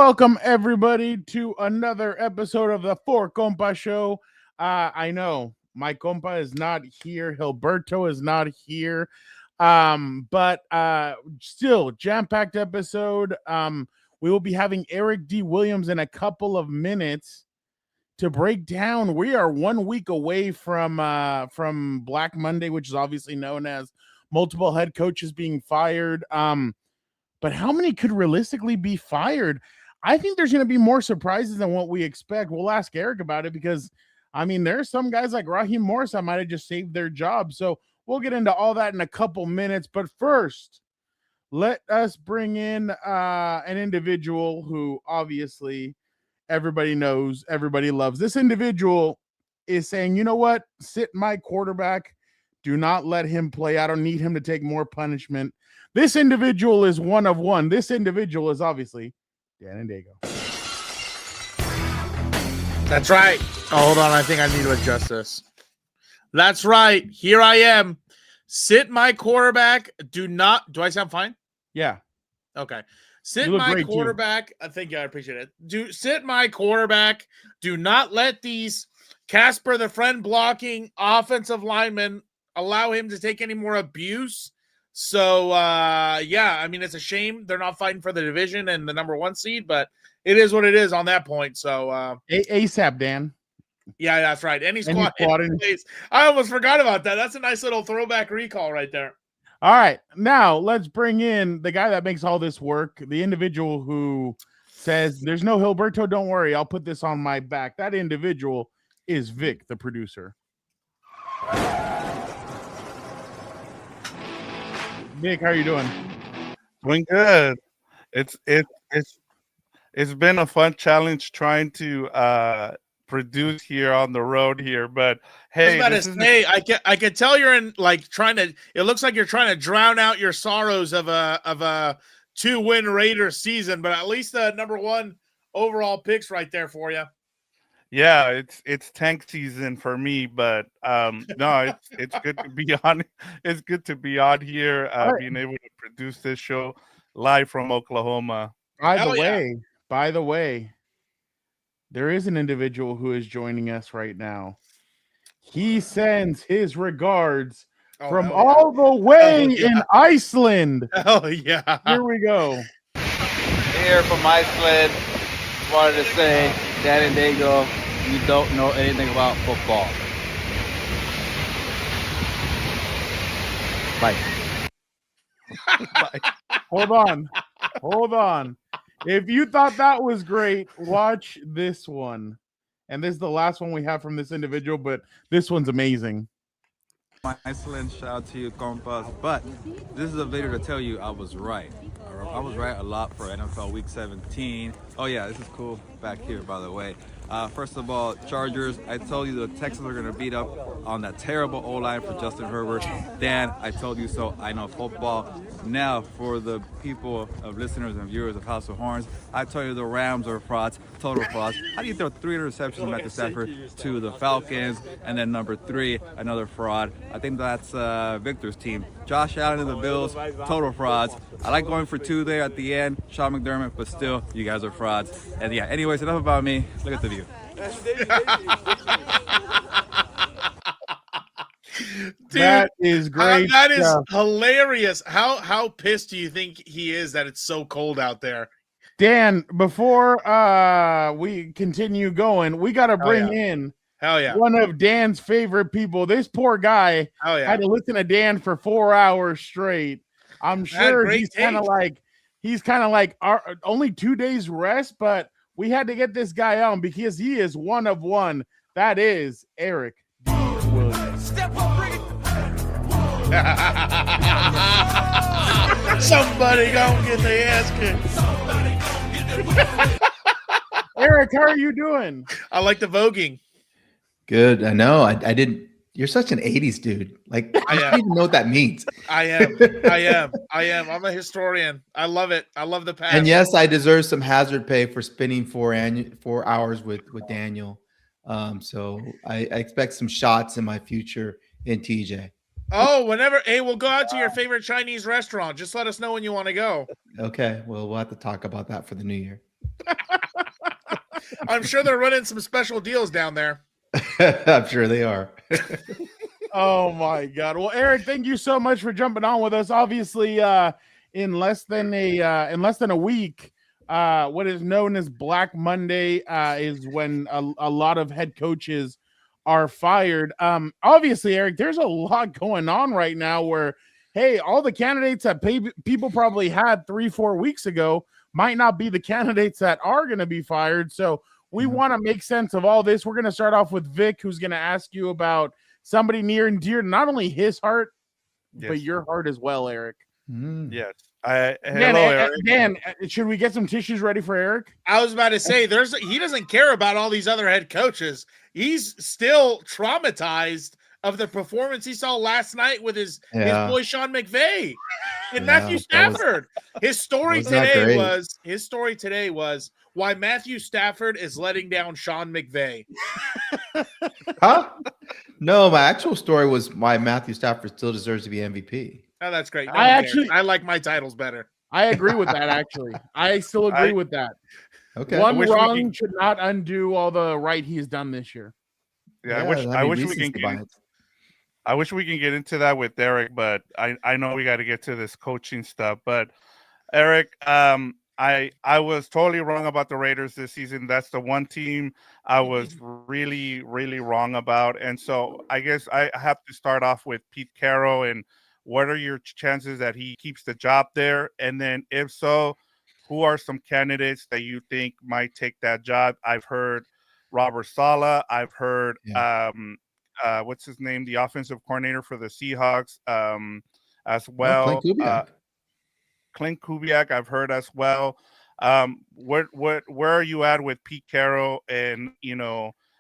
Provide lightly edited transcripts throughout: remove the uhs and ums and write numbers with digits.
Welcome, everybody, to another episode of the Four Compas Show. I know my compa is not here. Heelberto is not here. But still, jam-packed episode. We will be having Eric D. Williams in a couple of minutes to break down. We are 1 week away from Black Monday, which is obviously known as multiple head coaches being fired. But how many could realistically be fired? I think there's going to be more surprises than what we expect. We'll ask Eric about it because, I mean, there's some guys like Raheem Morris that might have just saved their job. So we'll get into all that in a couple minutes. But first, let us bring in an individual who obviously everybody knows, everybody loves. This individual is saying, you know what? Sit my quarterback. Do not let him play. I don't need him to take more punishment. This individual is one of one. This individual is obviously Gannon. That's right. Oh, hold on. I think I need to adjust this. That's right. Here I am. Sit my quarterback. Do I sound fine? Yeah. Okay. Sit my quarterback. I think I appreciate it. Sit my quarterback. Do not let these Casper the Friend blocking offensive linemen allow him to take any more abuse. So, yeah, I mean, it's a shame they're not fighting for the division and the number 1 seed, but it is what it is on that point. So, ASAP, Dan. Yeah, that's right. Any squad in place. I almost forgot about that. That's a nice little throwback recall right there. All right. Now, let's bring in the guy that makes all this work, the individual who says, there's no Heelberto, don't worry, I'll put this on my back. That individual is Vic, the producer. Nick, how are you doing? Doing good. It's been a fun challenge trying to produce here on the road here, but hey, I can tell you're in like trying to. It looks like you're trying to drown out your sorrows of a 2-win Raiders season, but at least the number 1 overall picks right there for you. Yeah, it's tank season for me, but no, it's good to be on. It's good to be on here, being able to produce this show live from Oklahoma. By the way, there is an individual who is joining us right now. He sends his regards from all the way in Iceland. Oh yeah, here we go. Here from Iceland, wanted to say, Daddy Dago, you don't know anything about football. Bye. Hold on. If you thought that was great, watch this one. And this is the last one we have from this individual, but this one's amazing. Iceland, shout out to you, Compas. But this is a video to tell you I was right. I was right a lot for NFL Week 17. Oh yeah, this is cool back here, by the way. First of all, Chargers, I told you the Texans are going to beat up on that terrible O-line for Justin Herbert. Dan, I told you so. I know football. Now, for the people of listeners and viewers of House of Horns, I told you the Rams are frauds, total frauds. How do you throw 3 interceptions from Matthew Stafford to the Falcons? And then number 3, another fraud. I think that's Victor's team. Josh Allen and the Bills, total frauds. I like going for 2 there at the end. Sean McDermott, but still, you guys are frauds. And yeah, anyways, enough about me. Look at the view. Dude, that is great. That is hilarious. How pissed do you think he is that it's so cold out there? Dan, before we continue going, we got to bring in one of Dan's favorite people. This poor guy had to listen to Dan for 4 hours straight. I'm sure he's kind of like only 2 days rest, but we had to get this guy on because he is one of one. That is Eric D. Williams. Step up, Brink. Somebody gonna get their ass kicked. Eric, how are you doing? I like the voguing. Good. I know. I didn't. You're such an 80s dude. Like, I don't even know what that means. I am. I'm a historian. I love it. I love the past. And yes, I deserve some hazard pay for spending 4 hours with Daniel. So I expect some shots in my future in TJ. Oh, we'll go out to your favorite Chinese restaurant. Just let us know when you want to go. Okay. Well, we'll have to talk about that for the new year. I'm sure they're running some special deals down there. I'm sure they are. Oh my God! Well, Eric, thank you so much for jumping on with us. Obviously, in less than a week, what is known as Black Monday is when a lot of head coaches are fired. Obviously, Eric, there's a lot going on right now where, hey, all the candidates that people probably had 3-4 weeks ago might not be the candidates that are going to be fired. So we want to make sense of all this. We're going to start off with Vic, who's going to ask you about somebody near and dear, not only his heart, but your heart as well, Eric. Yes. Hello, Eric. Dan, should we get some tissues ready for Eric? I was about to say, he doesn't care about all these other head coaches. He's still traumatized of the performance he saw last night with his boy Sean McVay and Matthew Stafford. His story today was why Matthew Stafford is letting down Sean McVay. Huh? No, my actual story was why Matthew Stafford still deserves to be MVP. Oh, that's great. I like my titles better. I agree with that, actually. I still agree with that. Okay. One wrong should not undo all the right he's done this year. Yeah, I wish we can get into that with Eric, but I know we got to get to this coaching stuff. But Eric, I was totally wrong about the Raiders this season. That's the one team I was really, really wrong about. And so I guess I have to start off with Pete Carroll. And what are your chances that he keeps the job there? And then if so, who are some candidates that you think might take that job? I've heard Robert Saleh. I've heard what's his name, the offensive coordinator for the Seahawks, as well. Clint Kubiak, I've heard as well. Where are you at with Pete Carroll? And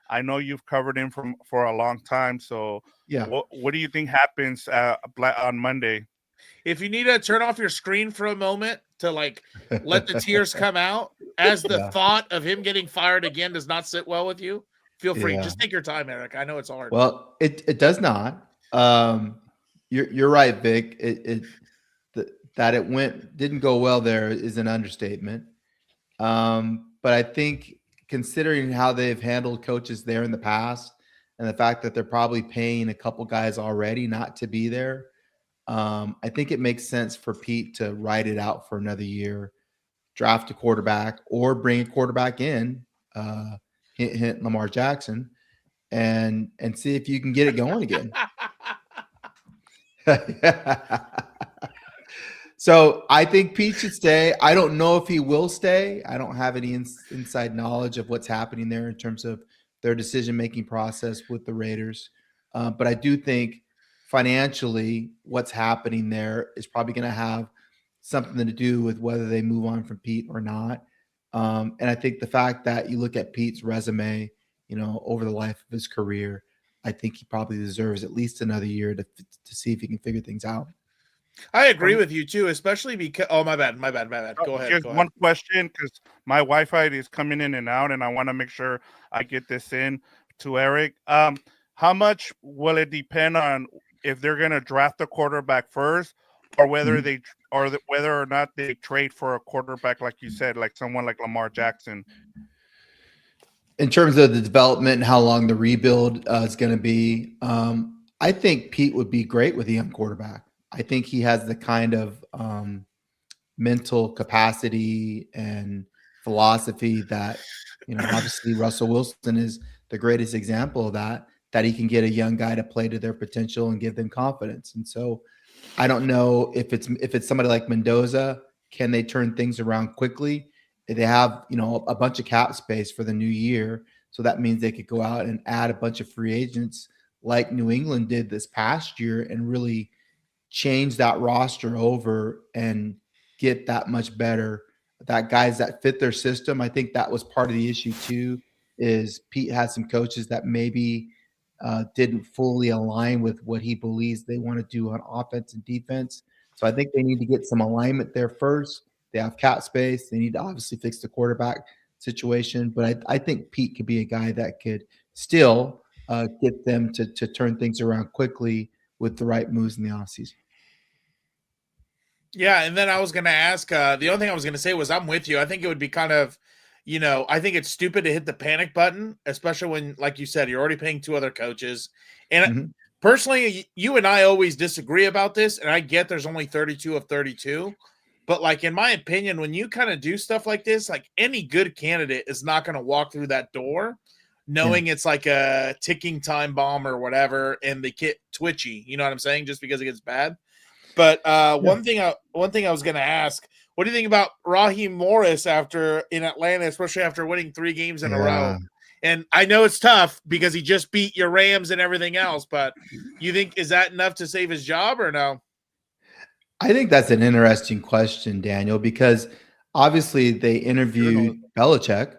I know you've covered him for a long time. So what do you think happens on Monday? If you need to turn off your screen for a moment to let the tears come out, as the thought of him getting fired again does not sit well with you, feel free. Just take your time, Eric. I know it's hard. Well, it does not. You're right, Vic. That it didn't go well there is an understatement. But I think considering how they've handled coaches there in the past and the fact that they're probably paying a couple guys already not to be there, I think it makes sense for Pete to ride it out for another year, draft a quarterback or bring a quarterback in, hint Lamar Jackson, and see if you can get it going again. So I think Pete should stay. I don't know if he will stay. I don't have any inside knowledge of what's happening there in terms of their decision-making process with the Raiders. But I do think financially what's happening there is probably going to have something to do with whether they move on from Pete or not. And I think the fact that you look at Pete's resume, over the life of his career, I think he probably deserves at least another year to see if he can figure things out. I agree with you too, especially because my bad. Go ahead. Just one question, because my Wi-Fi is coming in and out, and I want to make sure I get this in to Eric. How much will it depend on if they're going to draft a quarterback first, or whether whether or not they trade for a quarterback, like you said, like someone like Lamar Jackson? In terms of the development and how long the rebuild is going to be, I think Pete would be great with a young quarterback. I think he has the kind of mental capacity and philosophy that, obviously Russell Wilson is the greatest example of that he can get a young guy to play to their potential and give them confidence. And so I don't know if it's somebody like Mendoza, can they turn things around quickly? They have, a bunch of cap space for the new year. So that means they could go out and add a bunch of free agents like New England did this past year and really change that roster over and get that much better. That guys that fit their system. I think that was part of the issue too, is Pete had some coaches that maybe didn't fully align with what he believes they want to do on offense and defense. So I think they need to get some alignment there first. They have cap space. They need to obviously fix the quarterback situation. But I think Pete could be a guy that could still get them to turn things around quickly with the right moves in the offseason. Yeah, and then I was going to ask, the only thing I was going to say was I'm with you. I think it would be kind of I think it's stupid to hit the panic button, especially when, like you said, you're already paying 2 other coaches. And personally, you and I always disagree about this, and I get there's only 32 of 32. But, like, in my opinion, when you kind of do stuff like this, like, any good candidate is not going to walk through that door knowing it's like a ticking time bomb or whatever, and they get twitchy. You know what I'm saying? Just because it gets bad. But one thing I was going to ask, what do you think about Raheem Morris in Atlanta, especially after winning 3 games in a row? And I know it's tough because he just beat your Rams and everything else, but you think, is that enough to save his job or no? I think that's an interesting question, Daniel, because obviously they interviewed Belichick.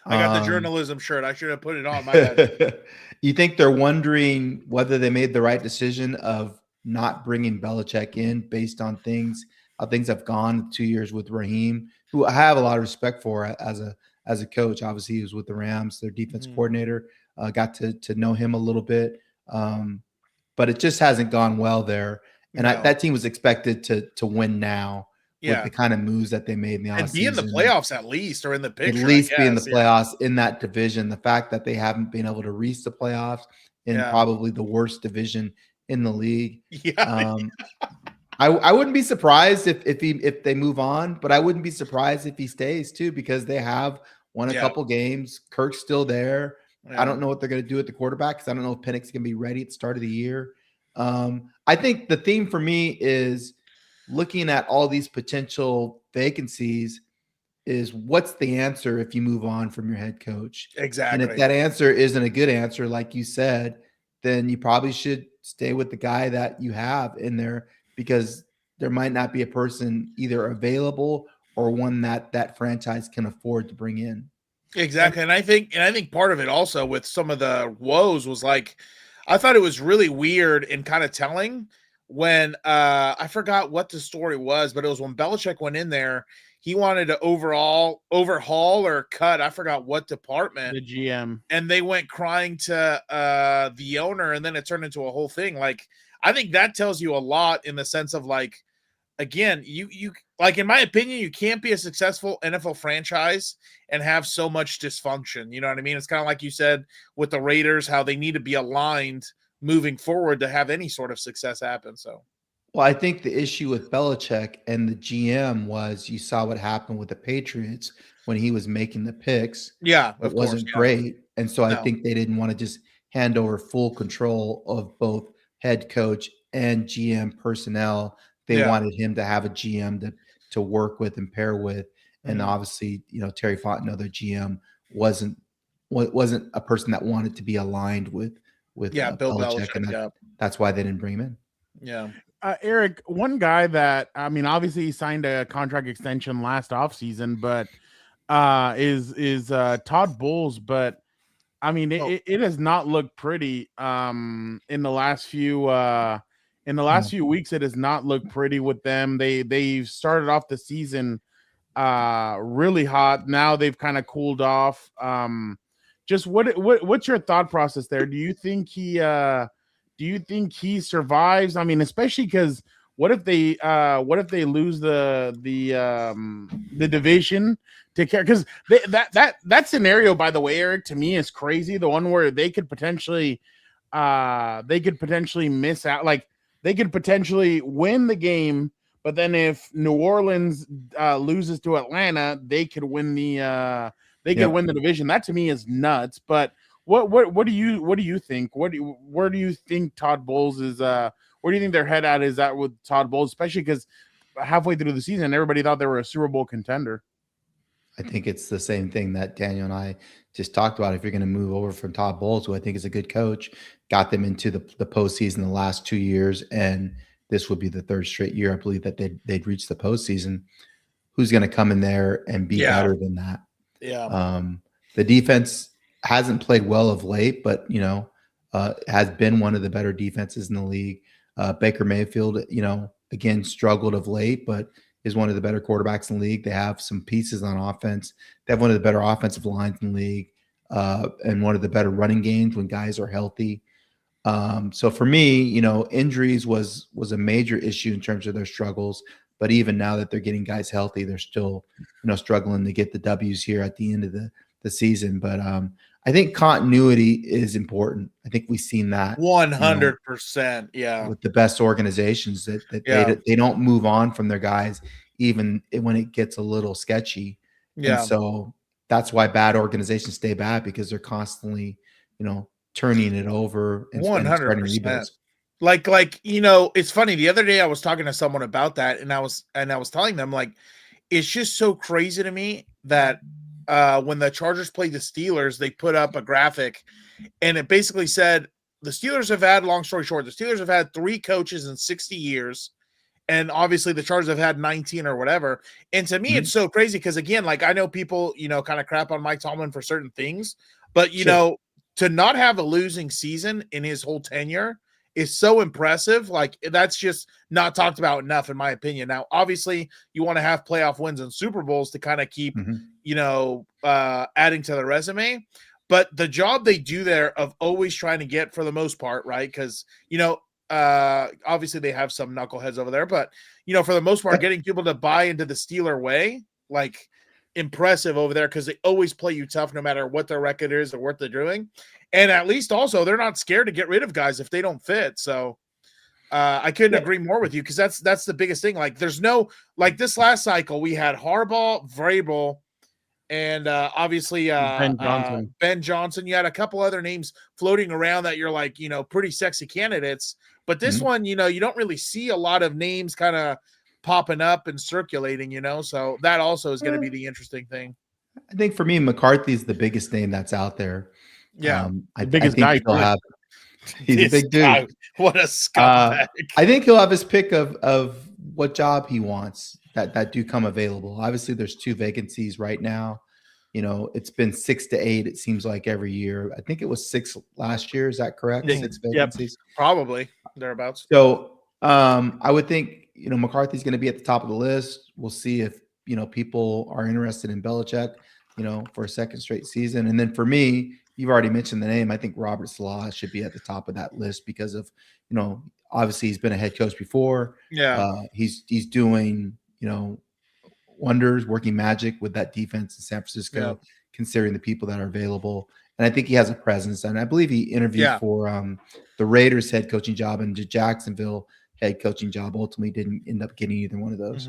I got the journalism shirt. I should have put it on. My bad. You think they're wondering whether they made the right decision of not bringing Belichick in based on how things have gone 2 years with Raheem, who I have a lot of respect for as a coach. Obviously, he was with the Rams, their defense coordinator. Got to know him a little bit, but it just hasn't gone well there. And that team was expected to win now. With the kind of moves that they made in the offseason. And be in the playoffs at least, or in the picture. At least be in the playoffs in that division. The fact that they haven't been able to reach the playoffs in probably the worst division in the league. I wouldn't be surprised if they move on, but I wouldn't be surprised if he stays too, because they have won a couple games. Kirk's still there. I don't know what they're going to do at the quarterback, because I don't know if Penix can be ready at the start of the year. I think the theme for me is looking at all these potential vacancies is, what's the answer if you move on from your head coach? Exactly. And if that answer isn't a good answer, like you said, then you probably should stay with the guy that you have in there, because there might not be a person either available or one that franchise can afford to bring in. Exactly. And I think part of it also with some of the woes was, like, I thought it was really weird and kind of telling when I forgot what the story was, but it was when Belichick went in there, he wanted to overhaul or cut, I forgot what department, the GM, and they went crying to the owner, and then it turned into a whole thing. Like, I think that tells you a lot in the sense of, like, again, you like, in my opinion, you can't be a successful NFL franchise and have so much dysfunction. You know what I mean? It's kind of like you said with the Raiders, how they need to be aligned moving forward to have any sort of success happen. So, well, I think the issue with Belichick and the GM was, you saw what happened with the Patriots when he was making the picks. Yeah, it wasn't great. And so I think they didn't want to just hand over full control of both head coach and GM personnel. They wanted him to have a GM to work with and pair with. And obviously, Terry Fontenot, their GM, wasn't a person that wanted to be aligned with Bill Belichick, and that's why they didn't bring him in. Yeah. Eric, one guy that, I mean, obviously he signed a contract extension last offseason, but is Todd Bowles. But I mean, it has not looked pretty in the last few weeks. It has not looked pretty with them. They started off the season really hot. Now they've kind of cooled off. Just what's your thought process there? Do you think he survives? I mean, especially because what if they lose the division to care? Because that scenario, by the way, Eric, to me is crazy. The one where they could potentially miss out. Like, they could potentially win the game, but then if New Orleans loses to Atlanta, they could win the win the division. That to me is nuts. But what do you think? Where do you think Todd Bowles is? Where do you think their head at is at with Todd Bowles, especially because halfway through the season, everybody thought they were a Super Bowl contender. I think it's the same thing that Daniel and I just talked about. If you're going to move over from Todd Bowles, who I think is a good coach, got them into the postseason the last 2 years, and this would be the third straight year, I believe, that they'd reach the postseason. Who's going to come in there and be better than that? Yeah. The defense hasn't played well of late, but has been one of the better defenses in the league. Baker Mayfield, again, struggled of late, but is one of the better quarterbacks in the league. They have some pieces on offense. They have one of the better offensive lines in the league, and one of the better running games when guys are healthy. So for me, injuries was a major issue in terms of their struggles. But even now that they're getting guys healthy, they're still, struggling to get the W's here at the end of the season. But I think continuity is important. I think we've seen that 100%. Yeah, with the best organizations that they don't move on from their guys even when it gets a little sketchy. Yeah. And so that's why bad organizations stay bad, because they're constantly, turning it over and starting rebuilds. Like, it's funny. The other day I was talking to someone about that, and I was telling them, like, it's just so crazy to me that when the Chargers played the Steelers, they put up a graphic, and it basically said the Steelers have had, long story short, the Steelers have had 3 coaches in 60 years. And obviously the Chargers have had 19 or whatever. And to me, it's so crazy because, again, like, I know people, kind of crap on Mike Tomlin for certain things, but, to not have a losing season in his whole tenure is so impressive. Like, that's just not talked about enough, in my opinion. Now, obviously, you want to have playoff wins and Super Bowls to kind of keep, adding to the resume. But the job they do there of always trying to get, for the most part, right? Because, obviously they have some knuckleheads over there, but for the most part, getting people to buy into the Steeler way, like, impressive over there, because they always play you tough no matter what their record is or what they're doing. And at least also they're not scared to get rid of guys if they don't fit. So I couldn't agree more with you, because that's the biggest thing. Like, there's no, like, this last cycle we had Harbaugh, Vrabel, and obviously Ben Johnson. You had a couple other names floating around that you're like, pretty sexy candidates. But this one, you don't really see a lot of names kind of popping up and circulating, So that also is going to be the interesting thing. I think for me, McCarthy's the biggest name that's out there. Yeah. I think he'll have. He's a big dude. Guy, what a scumbag. I think he'll have his pick of what job he wants that do come available. Obviously, there's 2 vacancies right now. It's been 6 to 8. It seems like every year. I think it was 6 last year. Is that correct? 6 vacancies. Yep, probably thereabouts. So I would think McCarthy's going to be at the top of the list. We'll see if people are interested in Belichick, for a second straight season. And then for me, you've already mentioned the name. I think Robert Saleh should be at the top of that list because of obviously he's been a head coach before. Yeah, he's doing wonders, working magic with that defense in San Francisco, considering the people that are available. And I think he has a presence. And I believe he interviewed for the Raiders head coaching job and the Jacksonville head coaching job. Ultimately didn't end up getting either one of those.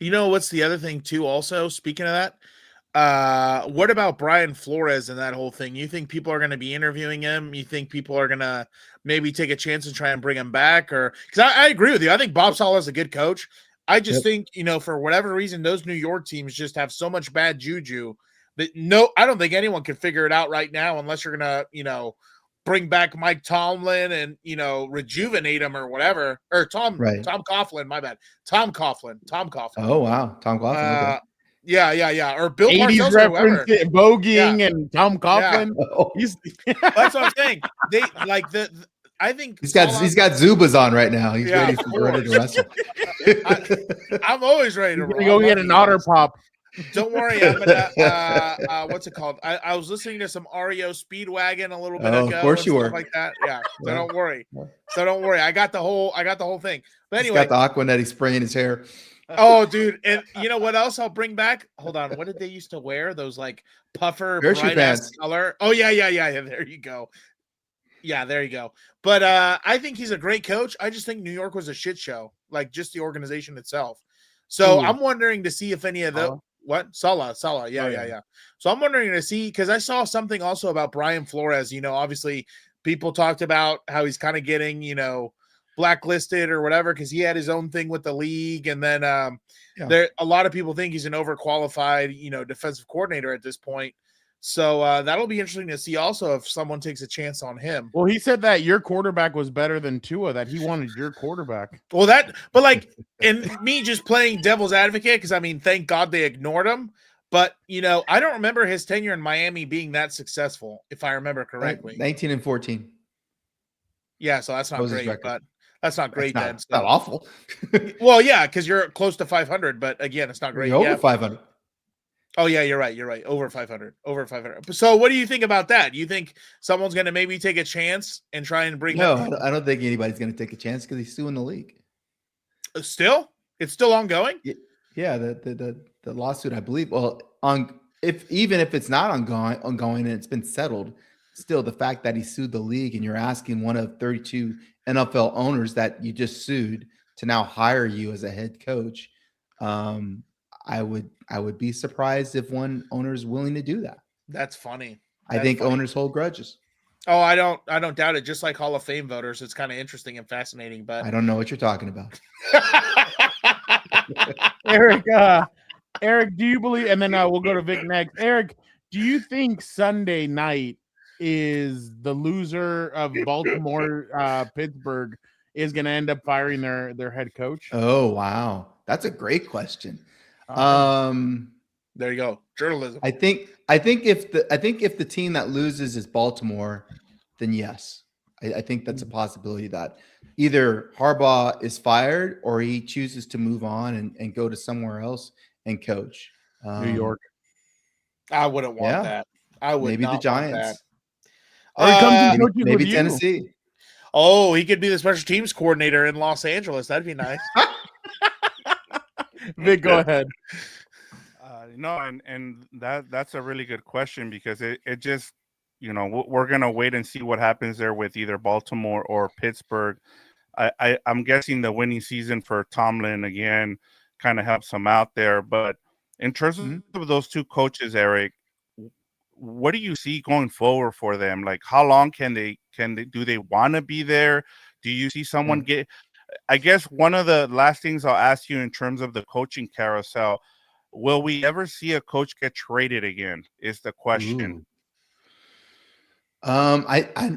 What's the other thing too, also, speaking of that, what about Brian Flores and that whole thing? You think people are going to be interviewing him? You think people are going to maybe take a chance and try and bring him back? Or, because I agree with you. I think Bob Saleh is a good coach. I just think, for whatever reason, those New York teams just have so much bad juju that I don't think anyone can figure it out right now unless you're going to, bring back Mike Tomlin and, rejuvenate him or whatever. Or Tom Coughlin, my bad. Tom Coughlin. Oh, wow. Tom Coughlin. Okay. Yeah. Or Bill 80s reference, voguing and Tom Coughlin. Yeah. That's what I'm saying. They like I think he's got Zubas on right now. He's ready to wrestle. I'm always ready to go get an otter pop. Don't worry, I'm gonna what's it called? I was listening to some REO Speedwagon a little bit ago. Of course you were. Like that. Yeah. So don't worry. I got the whole thing. But anyway, he's got the Aquanet spraying his hair. Oh, dude. And you know what else I'll bring back? Hold on. What did they used to wear? Those like puffer bright ass color. Oh, yeah. There you go. Yeah, there you go. But I think he's a great coach. I just think New York was a shit show, like just the organization itself. So I'm wondering to see if any of the Saleh. Yeah. So I'm wondering to see, because I saw something also about Brian Flores. Obviously people talked about how he's kind of getting, blacklisted or whatever because he had his own thing with the league, and then there a lot of people think he's an overqualified, defensive coordinator at this point. So that'll be interesting to see also if someone takes a chance on him. Well, he said that your quarterback was better than Tua, that he wanted your quarterback. Well, but like, and me just playing devil's advocate, because I mean, thank God they ignored him. But, I don't remember his tenure in Miami being that successful, if I remember correctly. 19-14. Yeah, so that's not great, but that's not great then. It's not awful. Well, yeah, because you're close to 500, but again, it's not great. You're over 500. Oh, yeah, you're right. Over 500. So what do you think about that? Do you think someone's going to maybe take a chance and try and bring him? No, I don't think anybody's going to take a chance because he's suing the league. Still? It's still ongoing? Yeah, the lawsuit, I believe. Well, even if it's not ongoing and it's been settled, still the fact that he sued the league and you're asking one of 32 NFL owners that you just sued to now hire you as a head coach, I would be surprised if one owner is willing to do that. That's funny. I think owners hold grudges. Oh, I don't doubt it. Just like Hall of Fame voters, it's kind of interesting and fascinating. But I don't know what you're talking about. Eric, do you believe? And then we'll go to Vic next. Eric, do you think Sunday night is the loser of Baltimore, Pittsburgh is going to end up firing their head coach? Oh wow, that's a great question. There you go, journalism. I think if the team that loses is Baltimore, then yes, I think that's a possibility that either Harbaugh is fired or he chooses to move on and go to somewhere else and coach. New York. I wouldn't want that. I would maybe not the Giants. Or he comes to maybe Tennessee. Oh, he could be the special teams coordinator in Los Angeles. That'd be nice. Vic, go ahead. No, and that's a really good question because it just, we're going to wait and see what happens there with either Baltimore or Pittsburgh. I'm guessing the winning season for Tomlin again kind of helps him out there. But in terms of those two coaches, Eric, what do you see going forward for them? Like, how long do they want to be there? Do you see someone get? I guess one of the last things I'll ask you in terms of the coaching carousel, will we ever see a coach get traded again? Is the question. I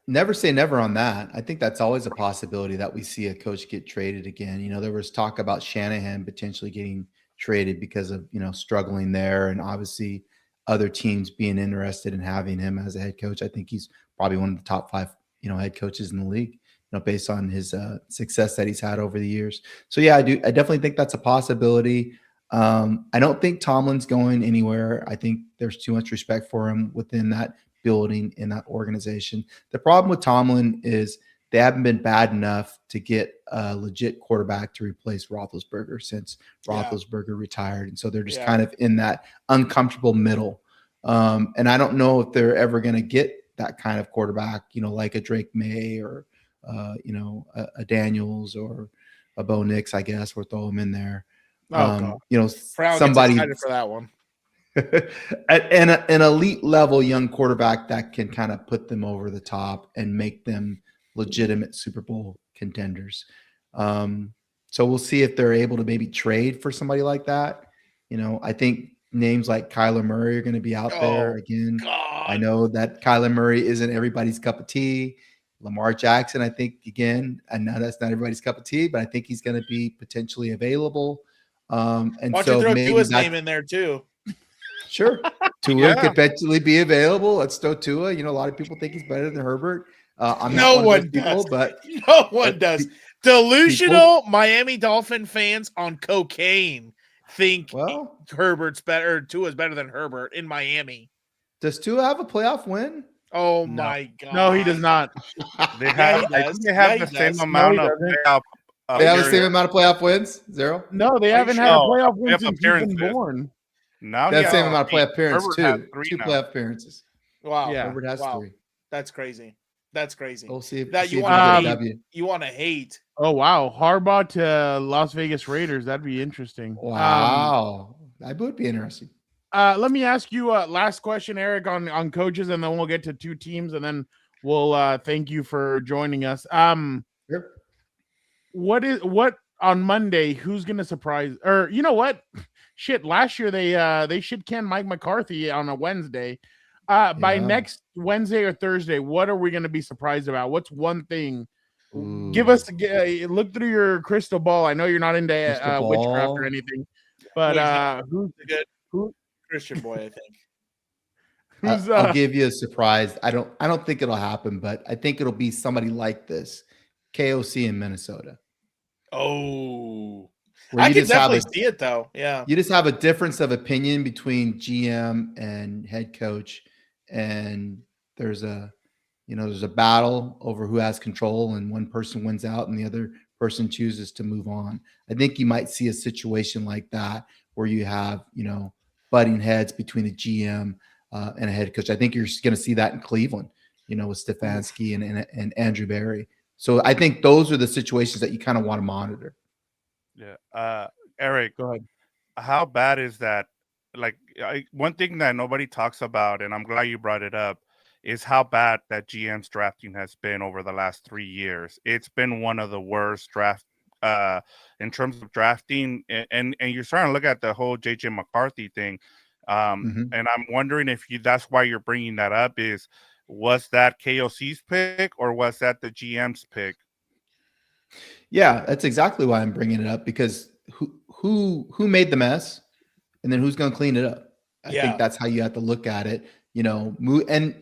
never say never on that. I think that's always a possibility that we see a coach get traded again. There was talk about Shanahan potentially getting traded because of, struggling there. And obviously other teams being interested in having him as a head coach. I think he's probably one of the top 5, head coaches in the league, based on his success that he's had over the years. So yeah, I definitely think that's a possibility. I don't think Tomlin's going anywhere. I think there's too much respect for him within that building in that organization. The problem with Tomlin is they haven't been bad enough to get a legit quarterback to replace Roethlisberger since Roethlisberger retired. And so they're just kind of in that uncomfortable middle. And I don't know if they're ever going to get that kind of quarterback, like a Drake May or, a Daniels or a Bo Nix, I guess. We'll throw him in there. Somebody excited for that one. an elite level young quarterback that can kind of put them over the top and make them legitimate Super Bowl contenders. So we'll see if they're able to maybe trade for somebody like that. I think names like Kyler Murray are going to be out there again. God. I know that Kyler Murray isn't everybody's cup of tea. Lamar Jackson, I think, again, I know that's not everybody's cup of tea, but I think he's going to be potentially available. And why don't so you throw maybe Tua's name in there too? Sure. Tua could potentially be available. Let's throw Tua. A lot of people think he's better than Herbert. I'm no not one people, does. But no one does. Delusional Miami Dolphin fans on cocaine think Herbert's better. Tua's better than Herbert in Miami. Does Tua have a playoff win? Oh my God! No, he does not. They have. I think they have the same amount of playoff. They have the same amount of playoff wins. 0. No, they haven't had a playoff win since he's been born. Now they have the same amount of playoff appearances too. 2 now. Playoff appearances. Wow. Yeah. Herbert has 3. That's crazy. That's crazy. We'll see if that you want to hate. Oh wow, Harbaugh to Las Vegas Raiders. That'd be interesting. Wow, that would be interesting. Let me ask you a last question, Eric, on coaches, and then we'll get to 2 teams, and then we'll thank you for joining us. Sure. What on Monday? Who's gonna surprise? Or you know what? Shit, last year they shit canned Mike McCarthy on a Wednesday. By next Wednesday or Thursday, what are we gonna be surprised about? What's one thing? Ooh. Give us look through your crystal ball. I know you're not into witchcraft or anything, but who? Christian boy, I think. I'll give you a surprise. I don't think it'll happen, but I think it'll be somebody like this. KOC in Minnesota. Oh, I can definitely see it though. Yeah. You just have a difference of opinion between GM and head coach, and there's a battle over who has control, and one person wins out and the other person chooses to move on. I think you might see a situation like that where you have, butting heads between a GM and a head coach. I think you're going to see that in Cleveland, with Stefanski and Andrew Berry. So I think those are the situations that you kind of want to monitor. Yeah. Eric, go ahead. How bad is that? Like, one thing that nobody talks about, and I'm glad you brought it up, is how bad that GM's drafting has been over the last 3 years. It's been one of the worst draft in terms of drafting, and you're starting to look at the whole JJ McCarthy thing. And I'm wondering if that's why you're bringing that up. Was that KOC's pick or was that the GM's pick? Yeah, that's exactly why I'm bringing it up, because who made the mess, and then who's going to clean it up? I think that's how you have to look at it. And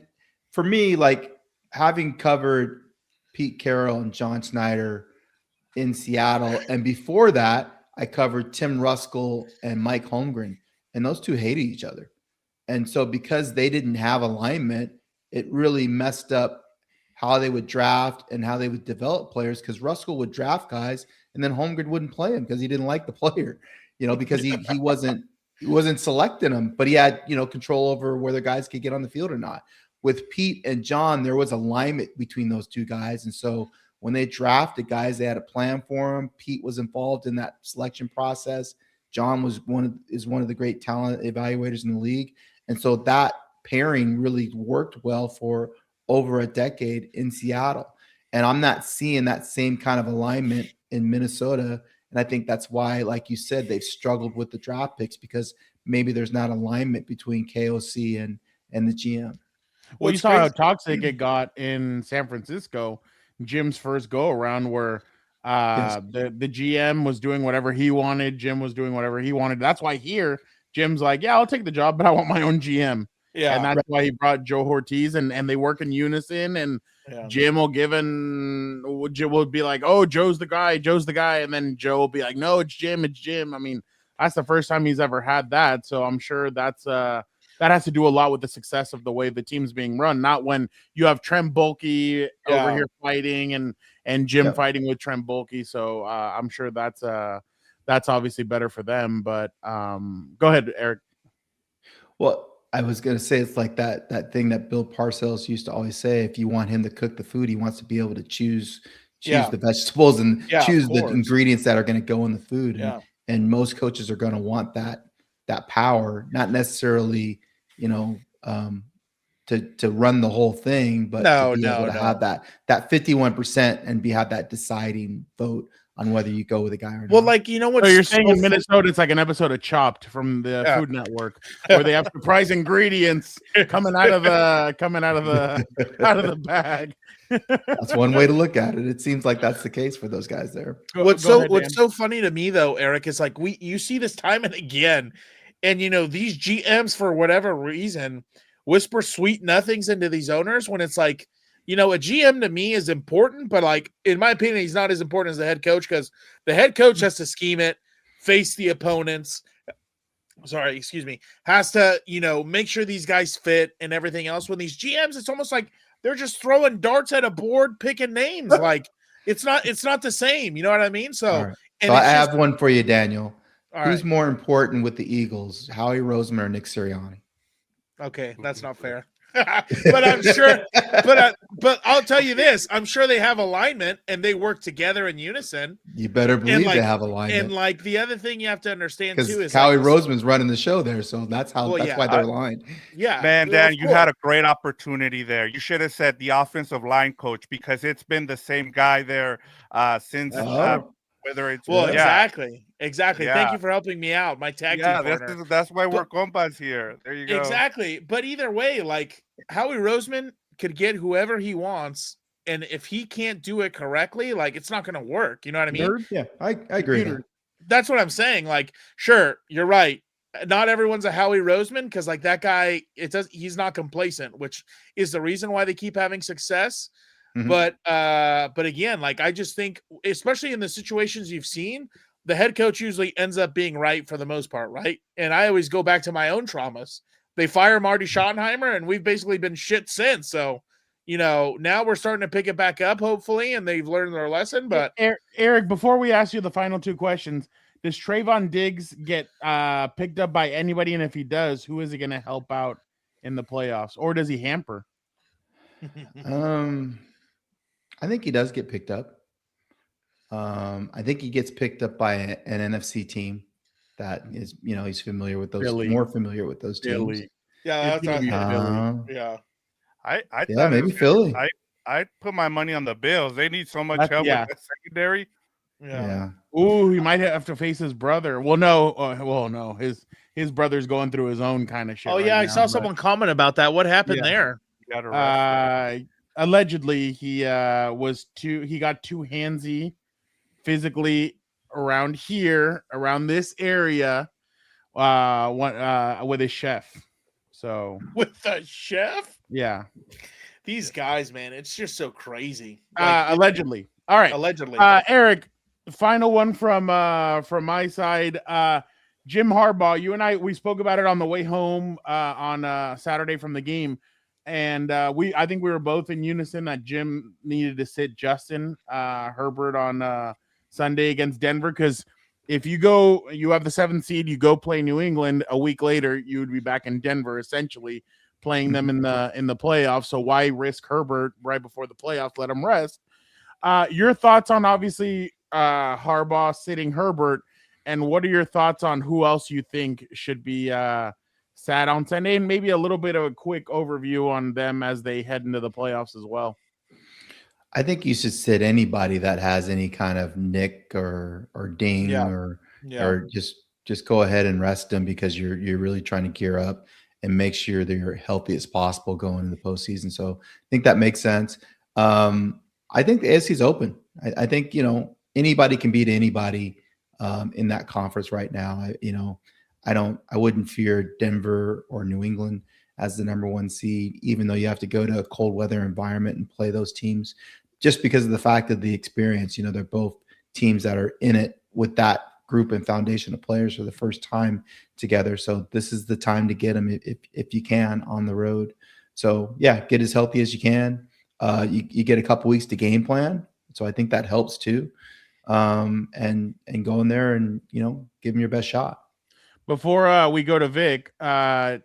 for me, like, having covered Pete Carroll and John Schneider in Seattle, and before that, I covered Tim Ruskell and Mike Holmgren, and those two hated each other. And so because they didn't have alignment, it really messed up how they would draft and how they would develop players, because Ruskell would draft guys and then Holmgren wouldn't play him because he didn't like the player, because he wasn't selecting them, but he had, control over whether guys could get on the field or not. With Pete and John, there was alignment between those two guys. And so when they drafted guys, they had a plan for them. Pete was involved in that selection process. John was one of the great talent evaluators in the league. And so that pairing really worked well for over a decade in Seattle. And I'm not seeing that same kind of alignment in Minnesota. And I think that's why, like you said, they've struggled with the draft picks, because maybe there's not alignment between KOC and the GM. Well, you saw how toxic it got in San Francisco, Jim's first go around, where the GM was doing whatever he wanted. Jim was doing whatever he wanted. That's why here Jim's like, yeah, I'll take the job, but I want my own GM. Yeah, and that's why he brought Joe Ortiz, and they work in unison. And Jim will be like, oh, Joe's the guy, and then Joe will be like, no, it's Jim. I mean, that's the first time he's ever had that. So I'm sure that has to do a lot with the success of the way the team's being run. Not when you have Trent Baalke over here fighting and Jim fighting with Trent Baalke. So I'm sure that's obviously better for them. But go ahead, Eric. Well, I was going to say, it's like that thing that Bill Parcells used to always say: if you want him to cook the food, he wants to be able to choose the vegetables and choose the ingredients that are going to go in the food. And most coaches are going to want that power, not necessarily, to run the whole thing, but to be able to have that 51% and have that deciding vote on whether you go with a guy or not. Well, like, what so you're saying in Minnesota, it's like an episode of Chopped from the Food Network, where they have surprise ingredients coming out of the bag. That's one way to look at it. It seems like that's the case for those guys there. What's so funny to me, though, Eric, is like you see this time and again, and these GMs, for whatever reason, whisper sweet nothings into these owners when it's like, a GM to me is important, but, like, in my opinion, he's not as important as the head coach, because the head coach has to scheme it, face the opponents. Has to, make sure these guys fit and everything else. When these GMs, it's almost like they're just throwing darts at a board, picking names. Like, it's not the same. You know what I mean? So, I have one for you, Daniel. Who's more important with the Eagles, Howie Roseman or Nick Sirianni? Okay, that's not fair. But I'm sure. But I'll tell you this: I'm sure they have alignment and they work together in unison. You better believe they have alignment. And, like, the other thing you have to understand too is Howie Roseman's running the show there, so that's why they're aligned. Yeah, man, Dan, you had a great opportunity there. You should have said the offensive line coach, because it's been the same guy there since. Whether it's exactly. Thank you for helping me out, my tag team partner. That's why we're Compas here. There you go. Exactly. But either way, like, Howie Roseman could get whoever he wants, and if he can't do it correctly, like, it's not going to work. You know what I mean? Yeah, I agree. That's what I'm saying. Like, sure, you're right. Not everyone's a Howie Roseman, because, like, that guy, he's not complacent, which is the reason why they keep having success. Mm-hmm. But again, like, I just think, especially in the situations you've seen, the head coach usually ends up being right for the most part, right? And I always go back to my own traumas. They fire Marty Schottenheimer, and we've basically been shit since. So, now we're starting to pick it back up, hopefully, and they've learned their lesson. But Eric, before we ask you the final two questions, does Trayvon Diggs get picked up by anybody? And if he does, who is he going to help out in the playoffs, or does he hamper? I think he does get picked up. I think he gets picked up by an NFC team that is, he's familiar with those, more familiar with those teams. Philly. Yeah, that's Philly. Yeah. I thought maybe Philly. I put my money on the Bills. They need so much help with that secondary. Yeah. Ooh, he might have to face his brother. Well, no. His brother's going through his own kind of shit. Oh, yeah, I saw someone comment about that. What happened there? Allegedly, he got too handsy physically around this area, with his chef. So with the chef? Yeah. These guys, man, it's just so crazy. Allegedly. All right. Allegedly. Eric, final one from my side. Jim Harbaugh, you and we spoke about it on the way home on Saturday from the game. And I think we were both in unison that Jim needed to sit Justin Herbert on Sunday against Denver, because if you have the 7th seed, you go play New England a week later, you would be back in Denver, essentially playing them in the playoffs. So why risk Herbert right before the playoffs? Let him rest. Your thoughts on obviously Harbaugh sitting Herbert, and what are your thoughts on who else you think should be sat on Sunday, and maybe a little bit of a quick overview on them as they head into the playoffs as well? I think you should sit anybody that has any kind of nick or ding or just go ahead and rest them, because you're really trying to gear up and make sure they're healthy as possible going into the postseason. So I think that makes sense. I think the AFC is open. I think anybody can beat anybody in that conference right now. I wouldn't fear Denver or New England as the number 1 seed, even though you have to go to a cold weather environment and play those teams, just because of the fact of the experience. They're both teams that are in it with that group and foundation of players for the first time together. So this is the time to get them if you can on the road. So yeah, get as healthy as you can. You get a couple weeks to game plan. So I think that helps too. And go in there and, give them your best shot. Before we go to Vic, a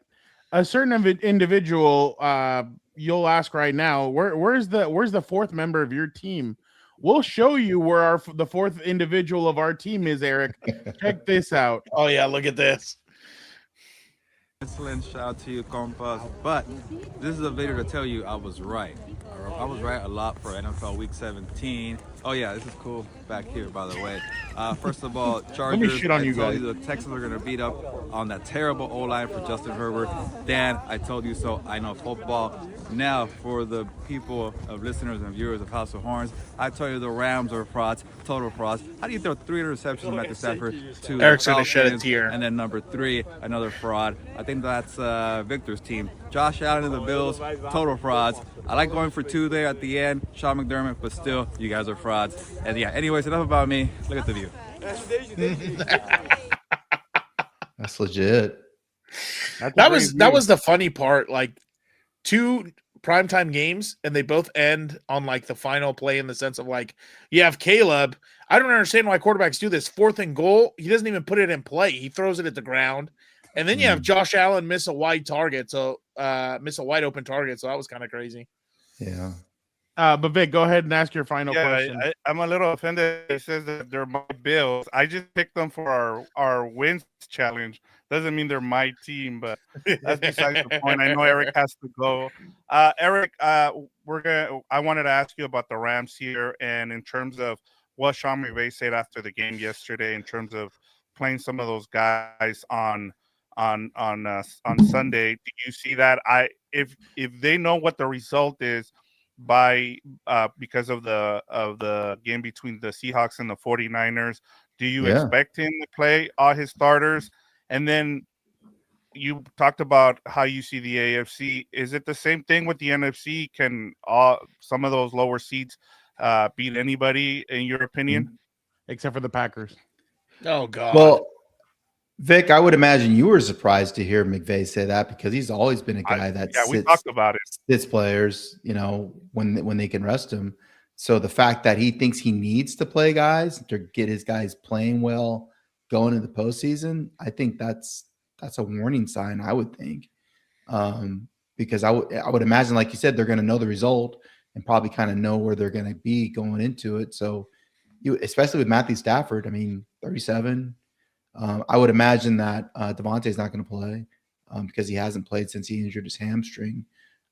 certain individual, you'll ask right now, where's the 4th member of your team? We'll show you where the 4th individual of our team is, Eric. Check this out. Oh yeah, look at this. Excellent, shout out to you, Compas. But this is a video to tell you I was right. I was right a lot for NFL Week 17. Oh yeah, this is cool back here, by the way. First of all, Chargers, let me shit on you guys. The Texans are going to beat up on that terrible O-line for Justin Herbert. Dan, I told you so. I know football. Now, for the people of listeners and viewers of House of Horns, I tell you the Rams are frauds, total frauds. How do you throw 3 interceptions Matthew Stafford to Eric's going to shed a tear. And then number 3, another fraud. I think that's Victor's team. Josh Allen and the Bills, total frauds. I like going for 2 there at the end. Sean McDermott, but still, you guys are frauds. And yeah, anyways, enough about me. Look at the view. That's legit. That was the funny part. Like 2 primetime games, and they both end on like the final play, in the sense of like, you have Caleb. I don't understand why quarterbacks do this. 4th and goal, he doesn't even put it in play. He throws it at the ground. And then you have Josh Allen miss a wide target, miss a wide open target. So that was kind of crazy. Yeah. But Vic, go ahead and ask your final question. I'm a little offended. It says that they're my Bills. I just picked them for our wins challenge. Doesn't mean they're my team, but that's besides the point. I know Eric has to go. Eric, I wanted to ask you about the Rams here, and in terms of what Sean McVay said after the game yesterday, in terms of playing some of those guys on Sunday. Do you see that? If they know what the result is because of the game between the Seahawks and the 49ers, do you expect him to play all his starters? And then you talked about how you see the AFC. Is it the same thing with the NFC? Can some of those lower seeds beat anybody, in your opinion? Except for the Packers. Oh God. Well, Vic, I would imagine you were surprised to hear McVay say that because he's always been a guy that we talked about it. Sits players, when they can rest him. So the fact that he thinks he needs to play guys to get his guys playing well going into the postseason, I think that's a warning sign, I would think. Because I would imagine, like you said, they're going to know the result and probably kind of know where they're going to be going into it. So especially with Matthew Stafford, 37. I would imagine that Devontae's not going to play because he hasn't played since he injured his hamstring.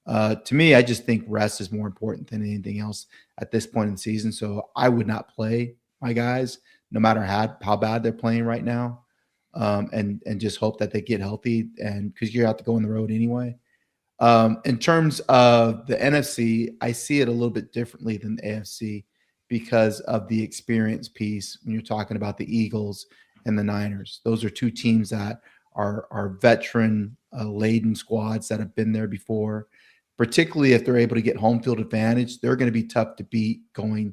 To me, I just think rest is more important than anything else at this point in the season. So I would not play my guys, no matter how bad they're playing right now, and just hope that they get healthy. And because you're out to go on the road anyway. In terms of the NFC, I see it a little bit differently than the AFC because of the experience piece when you're talking about the Eagles and the Niners. Those are two teams that are veteran laden squads that have been there before. Particularly if they're able to get home field advantage, they're going to be tough to beat going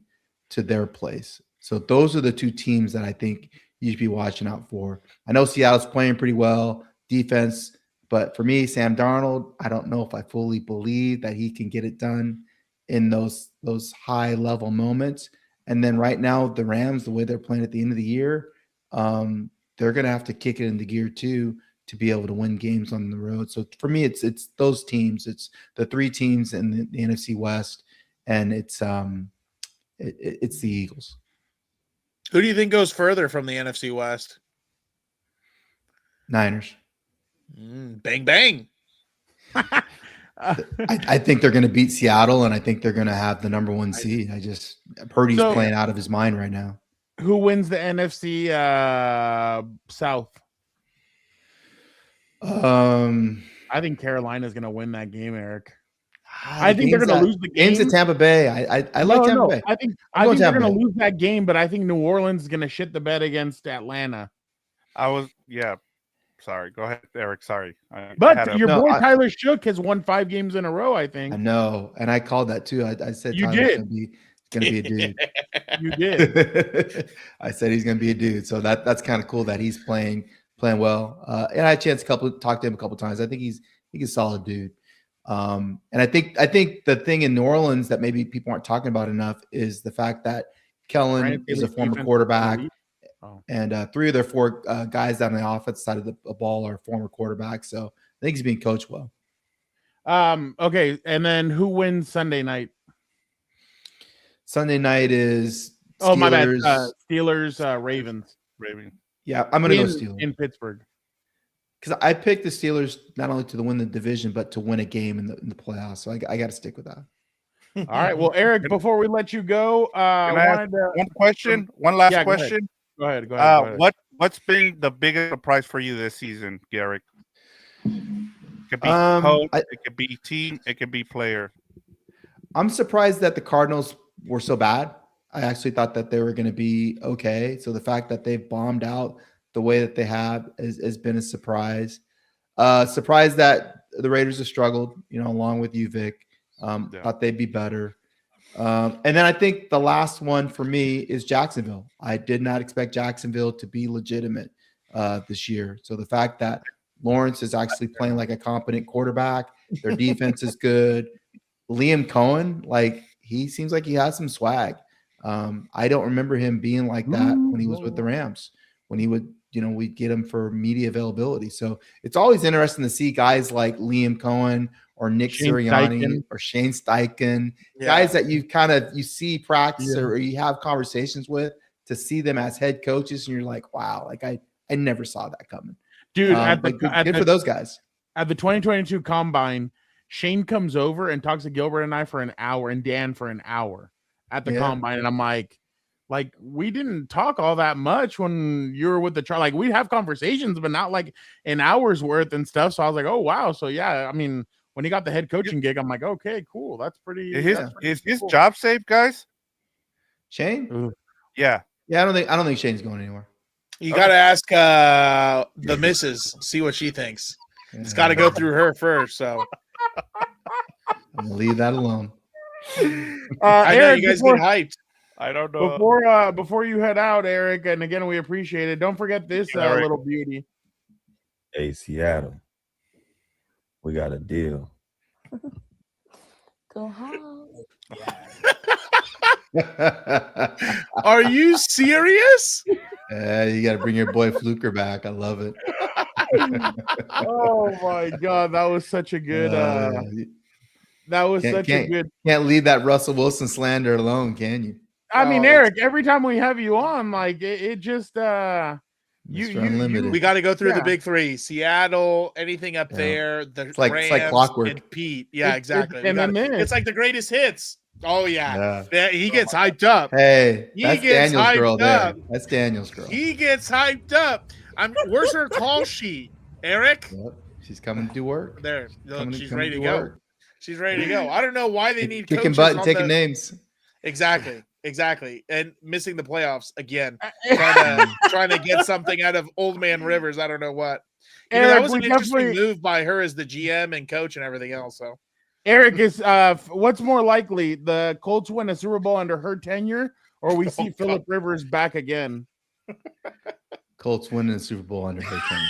to their place. So those are the two teams that I think you should be watching out for. I know Seattle's playing pretty well defense, but for me, Sam Darnold, I don't know if I fully believe that he can get it done in those high level moments. And then right now, the Rams, the way they're playing at the end of the year, they're going to have to kick it into gear too to be able to win games on the road. So for me, it's those teams. It's the three teams in the NFC West, and it's the Eagles. Who do you think goes further from the NFC West? Niners. Bang, bang. I think they're going to beat Seattle, and I think they're going to have the number one seed. Purdy's playing out of his mind right now. Who wins the NFC South? I think Carolina's going to win that game, Eric. I think they're going to lose the game. Games at Tampa Bay. I like Tampa Bay. I think they're going to lose that game, but I think New Orleans is going to shit the bed against Atlanta. Sorry, go ahead, Eric. Sorry. Your boy Tyler Shook has won 5 games in a row, I think. I know, and I called that too. I said you Tyler's did. Going to be a dude. You did. I said he's going to be a dude. So that's kind of cool that he's playing well. And I had a chance to talk to him a couple times. I think he's a solid dude. And I think the thing in New Orleans that maybe people aren't talking about enough is the fact that Kellen is a former quarterback. And 3 of their 4 guys down the offense side of the ball are former quarterbacks. So I think he's being coached well. Okay. And then who wins Sunday night? Sunday night is Steelers. Oh, my bad. Steelers, Ravens. Yeah, I'm going to go Steelers. In Pittsburgh. Because I picked the Steelers not only to win the division, but to win a game in the playoffs. So I got to stick with that. All right. Well, Eric, before we let you go, one question. One last question. Go ahead. What's been the biggest surprise for you this season, Garrick? It could be coach, it could be team, it could be player. I'm surprised that the Cardinals were so bad. I actually thought that they were going to be okay. So the fact that they've bombed out the way that they have has been a surprise. Surprised that the Raiders have struggled, along with you, Vic. Thought they'd be better. And then I think the last one for me is Jacksonville. I did not expect Jacksonville to be legitimate this year. So the fact that Lawrence is actually playing like a competent quarterback, their defense is good. Liam Cohen, he seems like he has some swag. I don't remember him being like that when he was with the Rams, when he would, we'd get him for media availability. So it's always interesting to see guys like Liam Cohen or Nick Sirianni or Shane Steichen, guys that you see practice or you have conversations with, to see them as head coaches. And you're like, wow, I never saw that coming. Dude, good for those guys. At the 2022 Combine, Shane comes over and talks to Gilbert and I for an hour and Dan for an hour at the Combine. And I'm like, we didn't talk all that much when you were with the trial. We'd have conversations, but not an hour's worth and stuff. So I was like, oh, wow. So, yeah, when he got the head coaching gig, I'm like, okay, cool. That's pretty. Is his job safe, guys? Shane? Ooh. Yeah. Yeah, I don't think Shane's going anywhere. You got to ask the missus, see what she thinks. It's got to go through her first. So I'm gonna leave that alone. I know you guys get hyped. I don't know. Before you head out, Eric, and again, we appreciate it. Don't forget this little beauty. Hey, Seattle, we got a deal. Go home. Are you serious? You got to bring your boy Fluker back. I love it. Oh my God, that was such a good. That was such a good. Can't leave that Russell Wilson slander alone, can you? I mean, Eric, every time we have you on, like it just Unlimited. We got to go through the big three: Seattle, anything up there. The it's like clockwork. And Pete. Yeah, exactly. It's like the greatest hits. Oh yeah. He gets hyped up. Hey, that's Daniel's girl there. That's Daniel's girl. He gets hyped up. Where's her call sheet, Eric? Yep. She's coming to do work. There, she's ready to go. She's ready to go. I don't know why they need kicking butt and taking names. Exactly, and missing the playoffs again. Trying to get something out of Old Man Rivers. I don't know what. That was an interesting move by her as the GM and coach and everything else. So, Eric, is what's more likely, the Colts win a Super Bowl under her tenure, or we see Phillip Rivers back again? Colts winning the Super Bowl under her tenure.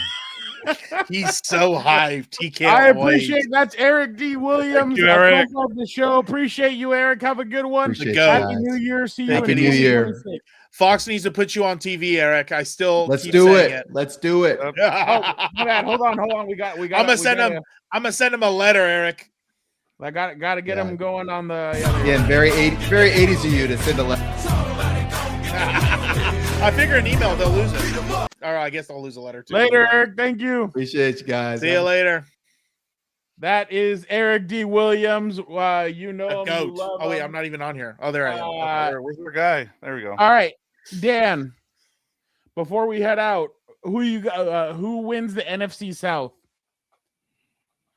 He's so hyped. He can't. I appreciate that's Eric D. Williams. Thank you, Eric. The show. Appreciate you, Eric. Have a good one. Happy New Year. See you. Happy New Year. Fox needs to put you on TV, Eric. Let's do it. Let's do it. Hold on. We got. I'm gonna send him a letter, Eric. I got to get him going on the. Yeah, very 80s of you to send a letter. I figure an email they'll lose it. Or I guess I'll lose a letter too. Later, Eric. Thank you. Appreciate you guys. See you later. That is Eric D. Williams. You know him. Goat. Oh wait, I'm not even on here. Oh, there I am. Where's your guy? There we go. All right, Dan. Before we head out, who wins the NFC South?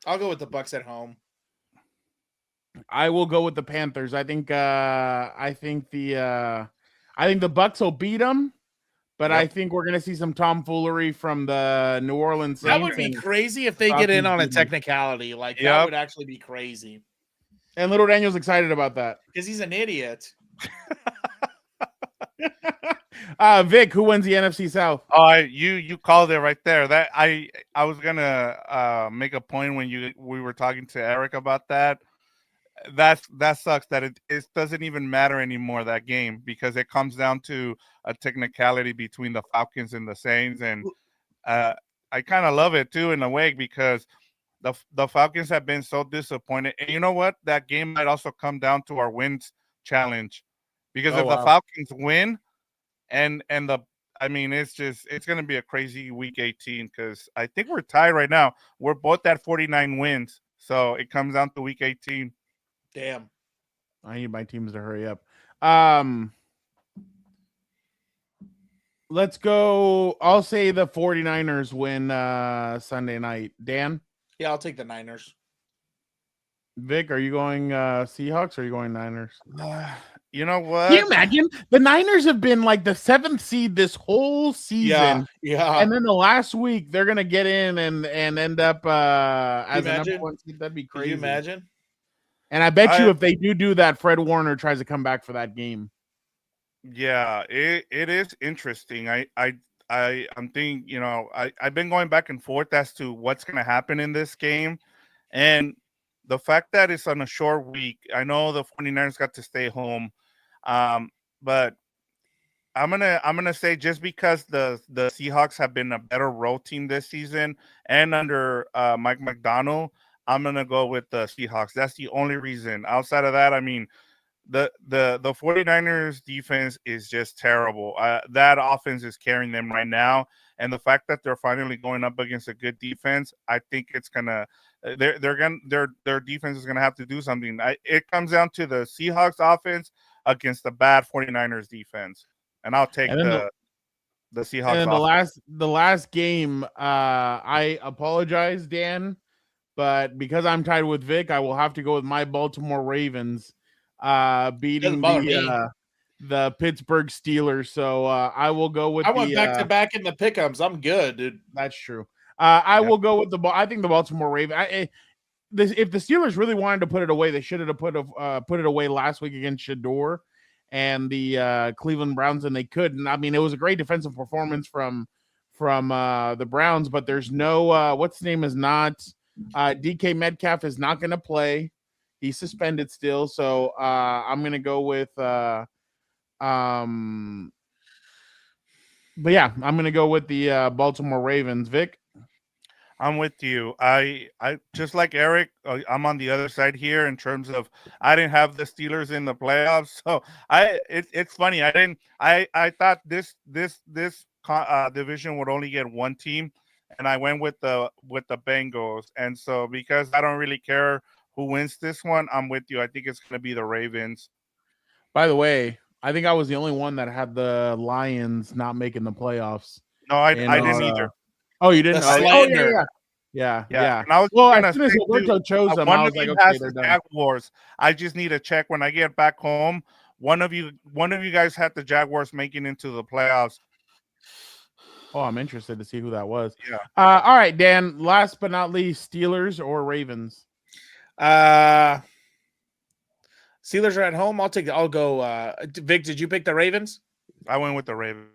I'll go with the Bucs at home. I will go with the Panthers. I think the Bucs will beat them, but I think we're gonna see some tomfoolery from the New Orleans Saints. That would be crazy if they get in on a technicality. That would actually be crazy. And little Daniel's excited about that because he's an idiot. Vic, who wins the NFC South? Oh, you called it right there. That I was gonna make a point when we were talking to Eric about that. That sucks that it doesn't even matter anymore, that game, because it comes down to a technicality between the Falcons and the Saints, and I kind of love it too in a way because the Falcons have been so disappointed. And you know what? That game might also come down to our wins challenge, because the Falcons win, it's going to be a crazy week 18 because I think we're tied right now. We're both at 49 wins, so it comes down to week 18. Damn. I need my teams to hurry up. Let's go. I'll say the 49ers win Sunday night. Dan? Yeah, I'll take the Niners. Vic, are you going Seahawks or are you going Niners? You know what? Can you imagine? The Niners have been like the 7th seed this whole season. Yeah. And then the last week, they're going to get in and end up as a number 1 seed. That'd be crazy. Can you imagine? And I bet you if they do that, Fred Warner tries to come back for that game. Yeah, it is interesting. I'm thinking, I've been going back and forth as to what's going to happen in this game. And the fact that it's on a short week, I know the 49ers got to stay home. But I'm gonna say just because the Seahawks have been a better road team this season and under Mike McDonald, I'm gonna go with the Seahawks. That's the only reason. Outside of that, I mean, the 49ers defense is just terrible. That offense is carrying them right now, and the fact that they're finally going up against a good defense, I think it's gonna their defense is gonna have to do something. It comes down to the Seahawks offense against the bad 49ers defense, and I'll take the Seahawks. And the last game, I apologize, Dan, but because I'm tied with Vic, I will have to go with my Baltimore Ravens beating the Pittsburgh Steelers. So I will go with. I went back to back in the pick'ems. I'm good, dude. That's true. I will go with I think the Baltimore Ravens. If the Steelers really wanted to put it away, they should have put it away last week against Shador and the Cleveland Browns, and they couldn't. I mean, it was a great defensive performance from the Browns, but there's no what's his name is not DK Metcalf is not going to play. He's suspended still, so I'm going to go with but yeah, I'm going to go with the Baltimore Ravens. Vic? I'm with you. I just like Eric, I'm on the other side here in terms of I didn't have the Steelers in the playoffs. So it's funny. I thought this division would only get one team, and I went with the Bengals. And so because I don't really care who wins this one, I'm with you. I think it's going to be the Ravens. By the way, I think I was the only one that had the Lions not making the playoffs. No, I didn't either. Oh, you didn't? Yeah. And I was well, as soon as Heelberto chose them, I was like, okay, they're done. Jaguars. I just need to check when I get back home. One of you guys had the Jaguars making into the playoffs. Oh, I'm interested to see who that was. Yeah. All right, Dan. Last but not least, Steelers or Ravens? Steelers are at home. I'll go. Vic, did you pick the Ravens? I went with the Ravens.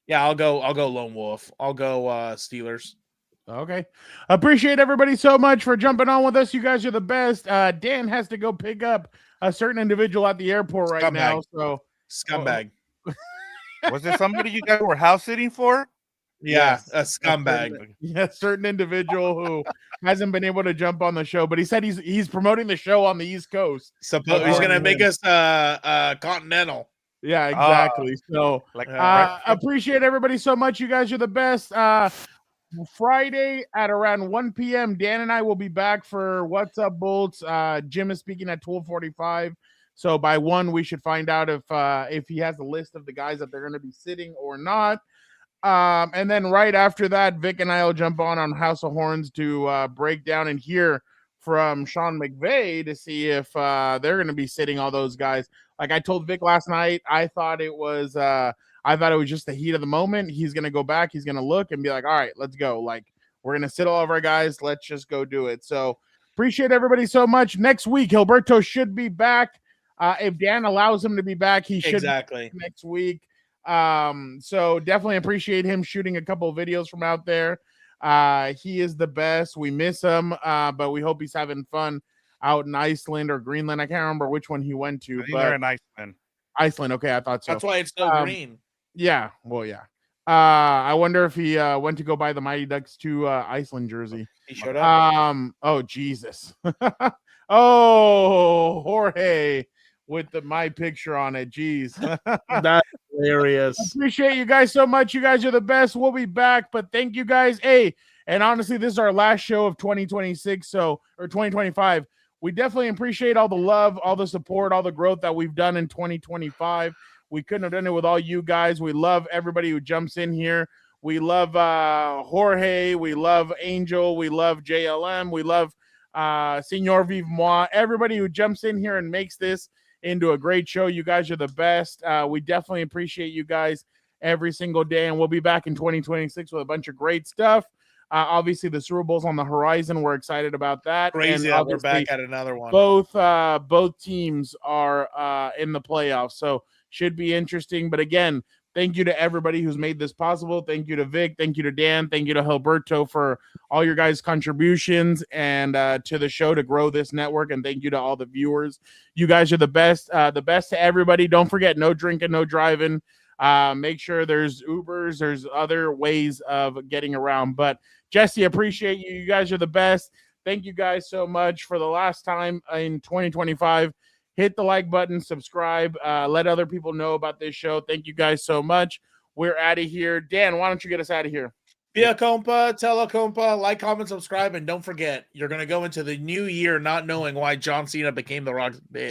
Yeah, I'll go Lone Wolf. I'll go Steelers. Okay. Appreciate everybody so much for jumping on with us. You guys are the best. Dan has to go pick up a certain individual at the airport right now. So scumbag. Was there somebody you guys were house sitting for? Yeah, a scumbag. Yeah, certain individual who hasn't been able to jump on the show, but he said he's promoting the show on the East Coast. He's gonna make us continental. Yeah, exactly. So appreciate everybody so much. You guys are the best. Friday at around 1 p.m. Dan and I will be back for What's Up Bolts. Jim is speaking at 12:45. So by 1, we should find out if he has a list of the guys that they're going to be sitting or not. And then right after that, Vic and I will jump on House of Horns to break down and hear from Sean McVay to see if they're going to be sitting all those guys. Like I told Vic last night, I thought it was just the heat of the moment. He's going to go back. He's going to look and be like, all right, let's go. Like we're going to sit all of our guys. Let's just go do it. So appreciate everybody so much. Next week, Heelberto should be back. If Dan allows him to be back, he should be next week. So definitely appreciate him shooting a couple of videos from out there. He is the best. We miss him, but we hope he's having fun out in Iceland or Greenland. I can't remember which one he went to. I think they're in Iceland. Iceland. Okay, I thought so. That's why it's so green. Yeah. Well, yeah. I wonder if he went to go buy the Mighty Ducks 2 Iceland jersey. He showed up. Oh Jesus. Oh, Jorge with my picture on it. Jeez. That's hilarious. Appreciate you guys so much. You guys are the best. We'll be back, but thank you guys. Hey, and honestly, this is our last show of 2026, or 2025. We definitely appreciate all the love, all the support, all the growth that we've done in 2025. We couldn't have done it with all you guys. We love everybody who jumps in here. We love Jorge. We love Angel. We love JLM. We love Senor Vive Moi. Everybody who jumps in here and makes this into a great show. You guys are the best. We definitely appreciate you guys every single day, and we'll be back in 2026 with a bunch of great stuff. Obviously, the Super Bowl's on the horizon. We're excited about that. Crazy that we're back at another one. Both teams are in the playoffs, so should be interesting. But again, thank you to everybody who's made this possible. Thank you to Vic. Thank you to Dan. Thank you to Heelberto for all your guys' contributions and to the show to grow this network. And thank you to all the viewers. You guys are the best. The best to everybody. Don't forget, no drinking, no driving. Make sure there's Ubers. There's other ways of getting around. But Jesse, appreciate you. You guys are the best. Thank you guys so much for the last time in 2025. Hit the like button, subscribe, let other people know about this show. Thank you guys so much. We're out of here. Dan, why don't you get us out of here? Be a compa, tell a compa, like, comment, subscribe, and don't forget, you're going to go into the new year not knowing why John Cena became The Rock's bitch.